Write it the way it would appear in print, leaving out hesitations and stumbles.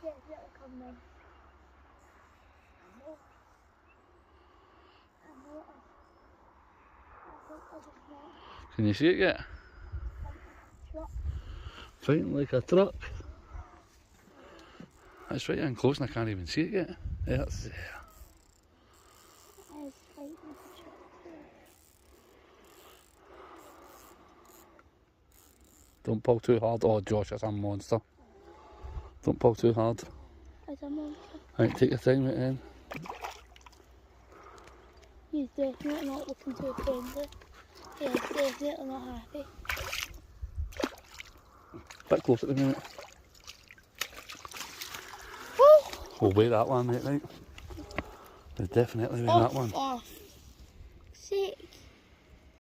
Yeah, it'll come then. I know. I just want Can you see it yet? a truck. Fighting like a truck. That's right in close and I can't even see it yet. Yeah, it's there. I was fighting with a truck too. Don't pull too hard. Oh, Josh, that's a monster. Don't pull too hard. As a monster. Right, take your time with it then. He's definitely not looking too friendly. He's definitely not happy. Bit closer to me, mate. We'll weigh that one, mate, right? We'll definitely weigh that one. Oh, sake.